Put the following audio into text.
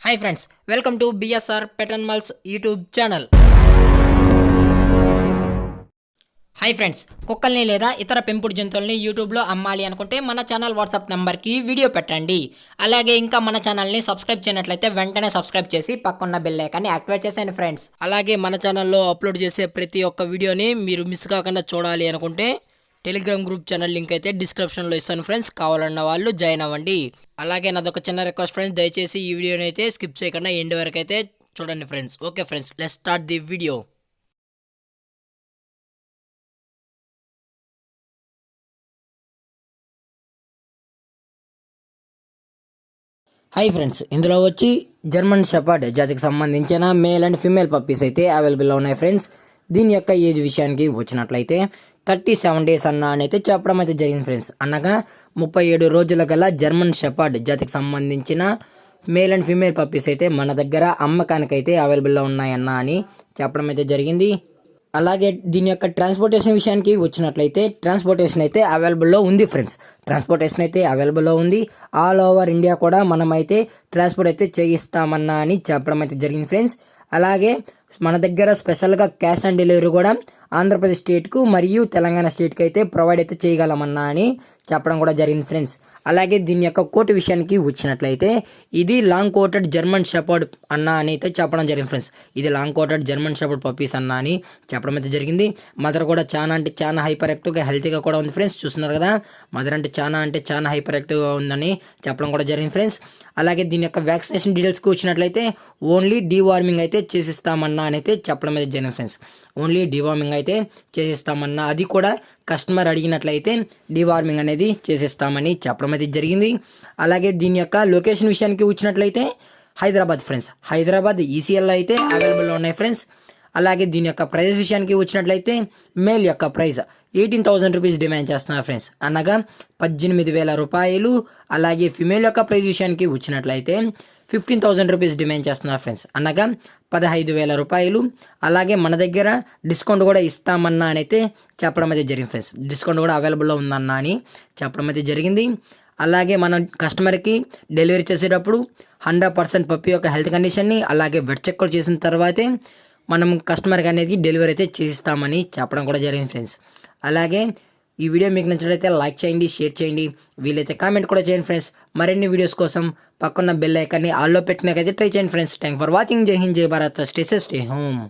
Hi friends, welcome to BSR pet animals YouTube channel. Hi friends, కుక్కల్ని లేదా ఇతర పెంపుడు జంతువుల్ని యూట్యూబ్లో అమ్మాలి అనుకుంటే మన ఛానల్ వాట్సాప్ నెంబర్కి వీడియో పెట్టండి. అలాగే ఇంకా మన ఛానల్ని సబ్స్క్రైబ్ చేయనట్లయితే వెంటనే సబ్స్క్రైబ్ చేసి పక్కన్న బెల్ ఐకాన్ని యాక్టివేట్ చేసేయండి ఫ్రెండ్స్. అలాగే మన ఛానల్లో అప్లోడ్ చేసే ప్రతి ఒక్క వీడియోని మీరు మిస్ కాకుండా చూడాలి అనుకుంటే టెలిగ్రామ్ గ్రూప్ ఛానల్ లింక్ అయితే డిస్క్రిప్షన్లో ఇస్తాను ఫ్రెండ్స్, కావాలన్న వాళ్ళు జాయిన్ అవ్వండి. అలాగే నాదొక చిన్న రిక్వెస్ట్ ఫ్రెండ్స్, దయచేసి ఈ వీడియోని అయితే స్కిప్ చేయకుండా ఎండ్ వరకు అయితే చూడండి friends. Okay friends, let's start the video. Hi friends, ఇందులో వచ్చి జర్మన్ షెపర్డ్ జాతికి సంబంధించిన మేల్ అండ్ ఫిమేల్ పప్పీస్ అయితే అవైలబుల్లో ఉన్నాయి ఫ్రెండ్స్. దీని యొక్క ఏజ్ విషయానికి వచ్చినట్లయితే 37 days అని అయితే చెప్పడం అయితే జరిగింది ఫ్రెండ్స్. అనగా 37 రోజుల గల జర్మన్ షెపర్డ్ జాతికి సంబంధించిన మేల్ అండ్ ఫిమేల్ పప్పీస్ అయితే మన దగ్గర అమ్మకానికైతే అవైలబుల్లో ఉన్నాయన్న అని చెప్పడం అయితే జరిగింది. అలాగే దీని యొక్క ట్రాన్స్పోర్టేషన్ విషయానికి వచ్చినట్లయితే ట్రాన్స్పోర్టేషన్ అయితే అవైలబుల్లో ఉంది ఫ్రెండ్స్. ట్రాన్స్పోర్టేషన్ అయితే అవైలబుల్లో ఉంది. ఆల్ ఓవర్ ఇండియా కూడా మనమైతే ట్రాన్స్పోర్ట్ అయితే చేయిస్తామన్నా అని చెప్పడం అయితే జరిగింది ఫ్రెండ్స్. అలాగే మన దగ్గర స్పెషల్గా క్యాష్ ఆన్ డెలివరీ కూడా ఆంధ్రప్రదేశ్ స్టేట్కు మరియు తెలంగాణ స్టేట్కి అయితే ప్రొవైడ్ అయితే చేయగలమన్నా అని చెప్పడం కూడా జరిగింది ఫ్రెండ్స్. అలాగే దీని యొక్క కోట్ విషయానికి వచ్చినట్లయితే ఇది లాంగ్ కోటెడ్ జర్మన్ షెపర్డ్ అన్న అని అయితే చెప్పడం జరిగింది ఫ్రెండ్స్. ఇది long coated German shepherd puppies అన్న అని చెప్పడం అయితే జరిగింది. మదర్ కూడా చాలా హైపర్ యాక్టివ్గా హెల్తీగా కూడా ఉంది ఫ్రెండ్స్. చూస్తున్నారు కదా, మదర్ అంటే చాలా హైపర్ యాక్టివ్గా ఉందని చెప్పడం కూడా జరిగింది ఫ్రెండ్స్. అలాగే దీని యొక్క వ్యాక్సినేషన్ డీటెయిల్స్కి వచ్చినట్లయితే ఓన్లీ డీవార్మింగ్ అయితే చేసిస్తామన్నా అని అయితే చెప్పడం అయితే జరిగింది ఫ్రెండ్స్. ఓన్లీ డీవార్మింగ్ అయితే చేసిస్తామన్నా, అది కూడా కస్టమర్ అడిగినట్లయితే డీవార్మింగ్ అనేది చేసిస్తామని చెప్పడం అయితే జరిగింది. అలాగే దీని యొక్క లొకేషన్ విషయానికి వచ్చినట్లయితే హైదరాబాద్ ఫ్రెండ్స్. హైదరాబాద్ ఈసీఎల్ అయితే అవైలబుల్లో ఉన్నాయి ఫ్రెండ్స్. అలాగే దీని యొక్క ప్రైస్ విషయానికి వచ్చినట్లయితే మేల్ యొక్క ప్రైస్ 18,000 రూపీస్ డిమాండ్ చేస్తున్నారు ఫ్రెండ్స్, అనగా 18,000 రూపాయలు. అలాగే ఫిమేల్ యొక్క ప్రైస్ విషయానికి వచ్చినట్లయితే 15,000 రూపీస్ డిమాండ్ చేస్తున్నారు ఫ్రెండ్స్, అనగా 15,000 రూపాయలు. అలాగే మన దగ్గర డిస్కౌంట్ కూడా ఇస్తామన్నా అని అయితే చెప్పడం అయితే జరిగింది ఫ్రెండ్స్. డిస్కౌంట్ కూడా అవైలబుల్లో ఉందన్నా అని చెప్పడం అయితే జరిగింది. అలాగే మనం కస్టమర్కి డెలివరీ చేసేటప్పుడు 100% పప్పి యొక్క హెల్త్ కండిషన్ని అలాగే వెట్ చెక్ చేసిన తర్వాతే మనం కస్టమర్కి అనేది డెలివరీ అయితే చేసిస్తామని చెప్పడం కూడా జరిగింది ఫ్రెండ్స్. అలాగే ఈ వీడియో మీకు నచ్చినట్లయితే లైక్ చేయండి, షేర్ చేయండి, వీలైతే కామెంట్ కూడా చేయండి ఫ్రెండ్స్. మరిన్ని వీడియోస్ కోసం పక్కన్న బెల్ ఐకాన్ని ఆల్లో పెట్టినాకైతే ట్రై చేయండి ఫ్రెండ్స్. Thank for watching. జై హింద్, జై Bharat, stay safe, stay home.